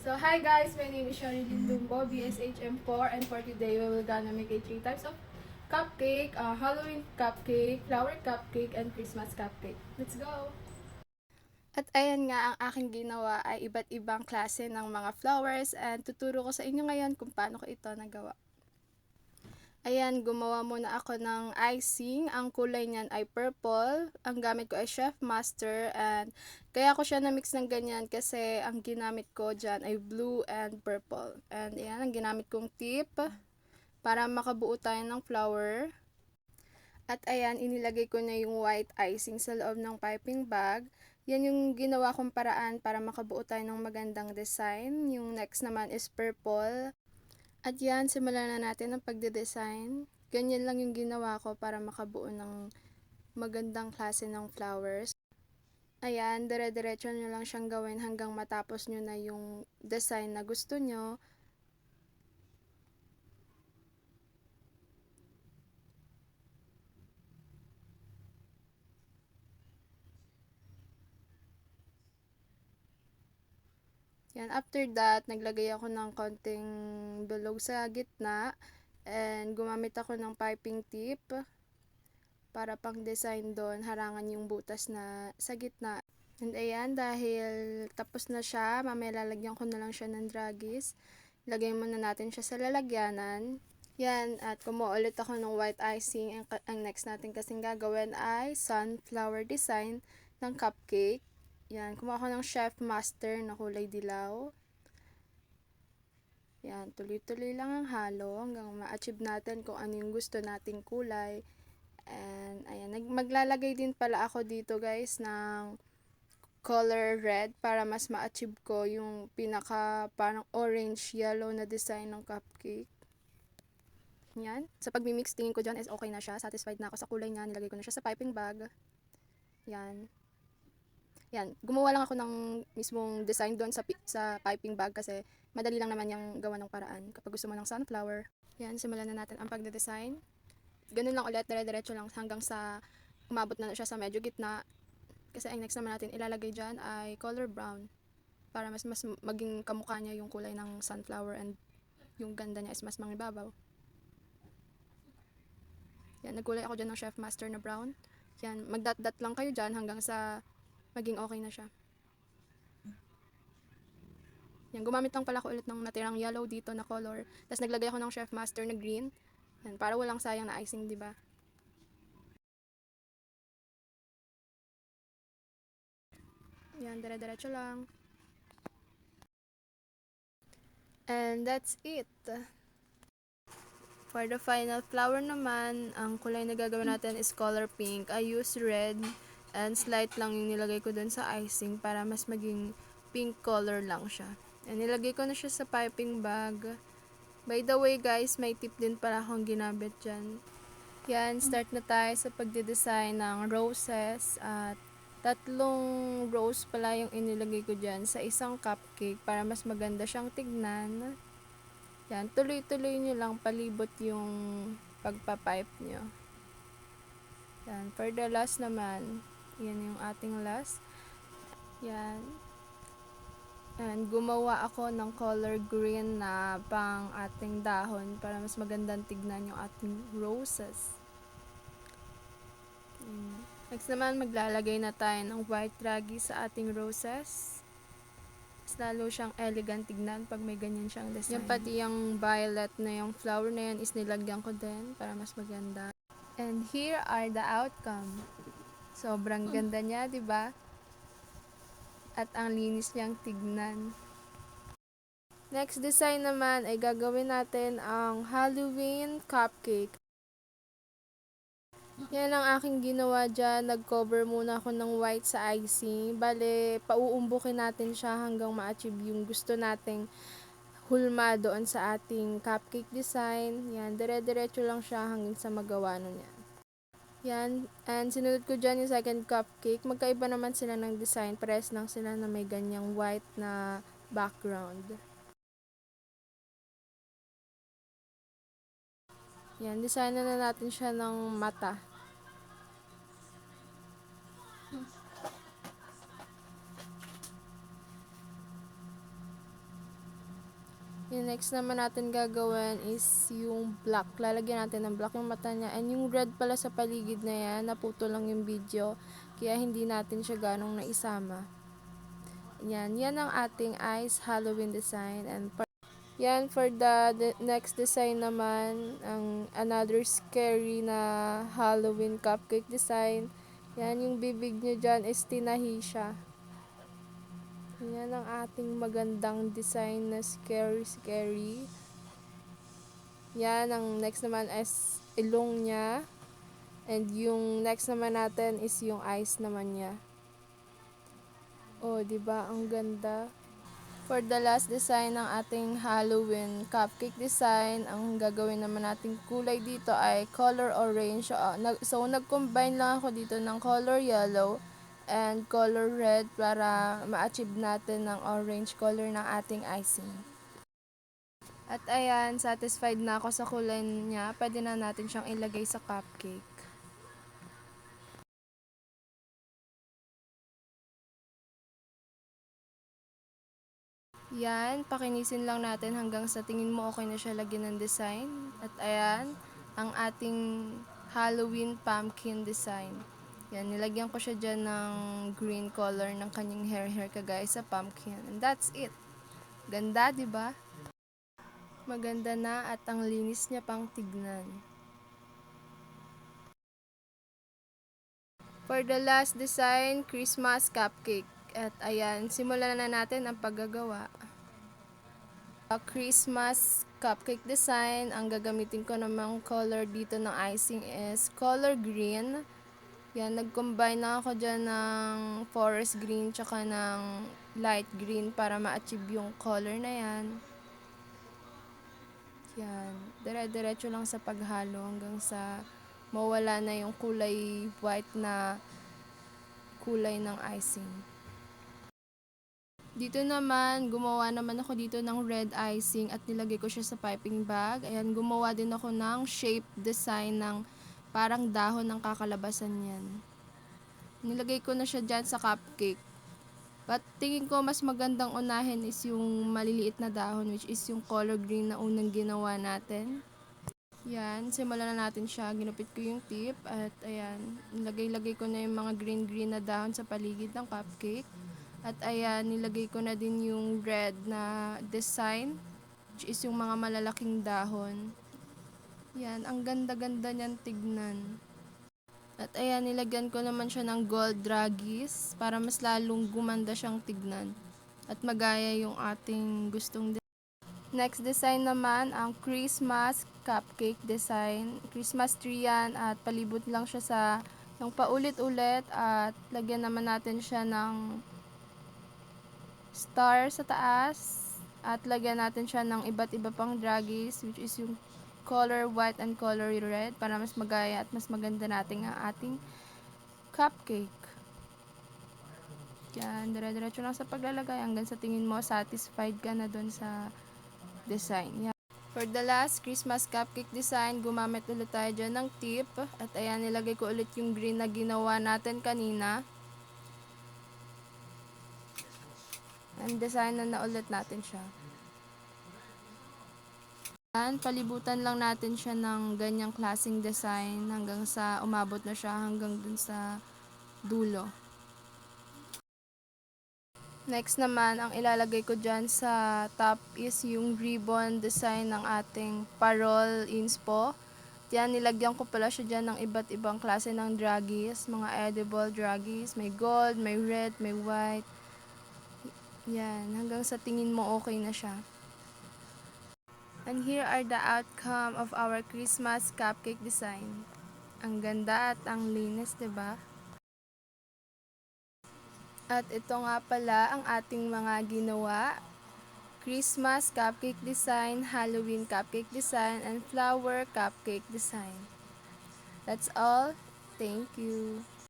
So hi guys, my name is Sharilyn Dumbo, BSHM4, and for today we will gonna make a 3 types of cupcake, Halloween cupcake, flower cupcake, and Christmas cupcake. Let's go! At ayan nga, ang aking ginawa ay iba't ibang klase ng mga flowers and tuturo ko sa inyo ngayon kung paano ko ito nagawa. Ayan, gumawa muna ako ng icing. Ang kulay niyan ay purple. Ang gamit ko ay Chef Master and kaya ko siya na-mix ng ganyan kasi ang ginamit ko dyan ay blue and purple. And ayan, ang ginamit kong tip para makabuo tayo ng flower. At ayan, inilagay ko na yung white icing sa loob ng piping bag. Yan yung ginawa kong paraan para makabuo tayo ng magandang design. Yung next naman is purple. At yan, simulan na natin ang pagde-design. Ganyan lang yung ginawa ko para makabuo ng magandang klase ng flowers. Ayan, dire-diretso nyo lang siyang gawin hanggang matapos nyo na yung design na gusto nyo. Yan, after that, naglagay ako ng konting bilog sa gitna and gumamit ako ng piping tip para pang design doon, harangan yung butas na sa gitna. And ayan, dahil tapos na siya, mamaya lalagyan ko na lang siya ng dragis. Lagay muna natin siya sa lalagyanan. Yan, at kumuha ulit ako ng white icing. Ang next natin kasing gagawin ay sunflower design ng cupcake. Yan, kumuha ako ng Chef Master na kulay dilaw. Yan, tuloy-tuloy lang ang halo hanggang ma-achieve natin kung ano yung gusto nating kulay. And ayan, maglalagay din pala ako dito guys ng color red para mas ma-achieve ko yung pinaka parang orange yellow na design ng cupcake. Yan. Sa pag-mix, tingin ko dyan is okay na siya. Satisfied na ako sa kulay niya. Nilagay ko na siya sa piping bag. Yan. Yan. Gumawa lang ako ng mismong design doon sa piping bag kasi madali lang naman yung gawa ng paraan kapag gusto mo ng sunflower. Yan. Simulan na natin ang pagde-design. Ganun lang ulit. Dire-diretso lang hanggang sa umabot na siya sa medyo gitna. Kasi ang next naman natin ilalagay dyan ay color brown. Para mas maging kamukha niya yung kulay ng sunflower and yung ganda niya is mas mangibabaw. Yan, nagkulay ako dyan ng Chef Master na brown. Yan, magdot-dot lang kayo dyan hanggang sa maging okay na siya. Yan, gumamit lang pala ako ulit ng natirang yellow dito na color. Tapos naglagay ako ng Chef Master na green. Yan, para walang sayang na icing, di ba? Yan, dire-diretso lang. And that's it. For the final flower naman, ang kulay na gagawin natin is color pink. I use red and slight lang yung nilagay ko dun sa icing para mas maging pink color lang siya. And nilagay ko na siya sa piping bag. By the way guys, may tip din pala akong ginamit dyan. Yan, start na tayo sa pagde-design ng roses at 3 rose pala yung inilagay ko dyan sa isang cupcake para mas maganda siyang tignan. Yan, tuloy-tuloy nyo lang palibot yung pagpapipe nyo. Yan, for the last naman, yan yung ating last. Yan. And gumawa ako ng color green na pang ating dahon para mas magandang tignan yung ating roses. Next naman, maglalagay na tayo ng white ragi sa ating roses. Lalo siyang elegant tignan pag may ganyan siyang design. Yung pati yung violet na yung flower na yan is nilagyan ko din para mas maganda. And here are the outcome. Sobrang ganda niya, di ba? At ang linis niyang tignan. Next design naman ay gagawin natin ang Halloween cupcake. Yan ang aking ginawa dyan. Nag-cover muna ako ng white sa icing. Bale, pauumbukin natin siya hanggang ma-achieve yung gusto nating hulma doon sa ating cupcake design. Yan, dire-diretso lang siya hanggang sa magawa nun yan. Yan, and sinunod ko dyan yung second cupcake. Magkaiba naman sila ng design. Pares lang sila na may ganyang white na background. Yan, design na natin siya ng mata. Yung next naman natin gagawin is yung black. Lalagyan natin ng black yung mata niya. And yung red pala sa paligid na yan, naputo lang yung video. Kaya hindi natin siya ganong naisama. Yan ang ating eyes Halloween design. And yan, for the next design naman, ang another scary na Halloween cupcake design. Yan, yung bibig niya dyan is tinahi siya. Yan ang ating magandang design na scary. Yan, ang next naman is ilong niya. And yung next naman natin is yung eyes naman niya. Oh, diba? Ang ganda. For the last design ng ating Halloween cupcake design, ang gagawin naman nating kulay dito ay color orange. So, nag-combine lang ako dito ng color yellow and color red para ma-achieve natin ng orange color ng ating icing. At ayan, satisfied na ako sa kulay niya. Pwede na natin siyang ilagay sa cupcake. Yan, pakinisin lang natin hanggang sa tingin mo okay na siya lagyan ng design. At ayan, ang ating Halloween pumpkin design. Yan, nilagyan ko siya dyan ng green color ng kanyang hair kagaya sa pumpkin. And that's it. Ganda, di ba? Maganda na at ang linis niya pang tignan. For the last design, Christmas cupcake. At ayan, simulan na natin ang paggagawa. Christmas cupcake design, ang gagamitin ko namang color dito ng icing is color green. Yan, nag-combine na ako dyan ng forest green tsaka ng light green para ma-achieve yung color na yan. Yan, dire-diretso lang sa paghalo hanggang sa mawala na yung kulay white na kulay ng icing. Dito naman, gumawa naman ako dito ng red icing at nilagay ko siya sa piping bag. Ayan, gumawa din ako ng shape design ng parang dahon ng kakalabasan yan. Nilagay ko na siya dyan sa cupcake. But tingin ko mas magandang unahin is yung maliliit na dahon, which is yung color green na unang ginawa natin. Yan, simulan na natin siya. Ginupit ko yung tip at ayan, nilagay-lagay ko na yung mga green na dahon sa paligid ng cupcake. At ayan, nilagay ko na din yung red na design, which is yung mga malalaking dahon. Yan, ang ganda-ganda niyan tignan. At ayan, nilagyan ko naman siya ng gold draggies para mas lalong gumanda siyang tignan. At magaya yung ating gustong design. Next design naman, ang Christmas cupcake design. Christmas tree yan at palibot lang siya sa yung paulit-ulit at lagyan naman natin siya ng star sa taas at lagyan natin siya ng iba't iba pang draggies, which is yung color white and color red para mas magaya at mas maganda natin ang ating cupcake. Yan, dire-diretso lang sa paglalagay hanggang sa tingin mo satisfied ka na dun sa design. Yan. For the last Christmas cupcake design, gumamit ulit tayo dyan ng tip. At ayan, nilagay ko ulit yung green na ginawa natin kanina. And design na ulit natin siya. Yan, palibutan lang natin siya ng ganyang klaseng design hanggang sa umabot na siya hanggang dun sa dulo. Next naman, ang ilalagay ko dyan sa top is yung ribbon design ng ating parol inspo. Yan, nilagyan ko pala siya dyan ng iba't ibang klase ng draggies, mga edible draggies. May gold, may red, may white. Yan, hanggang sa tingin mo okay na siya. And here are the outcome of our Christmas cupcake design. Ang ganda at ang linis, diba? At ito nga pala ang ating mga ginawa. Christmas cupcake design, Halloween cupcake design, and flower cupcake design. That's all. Thank you.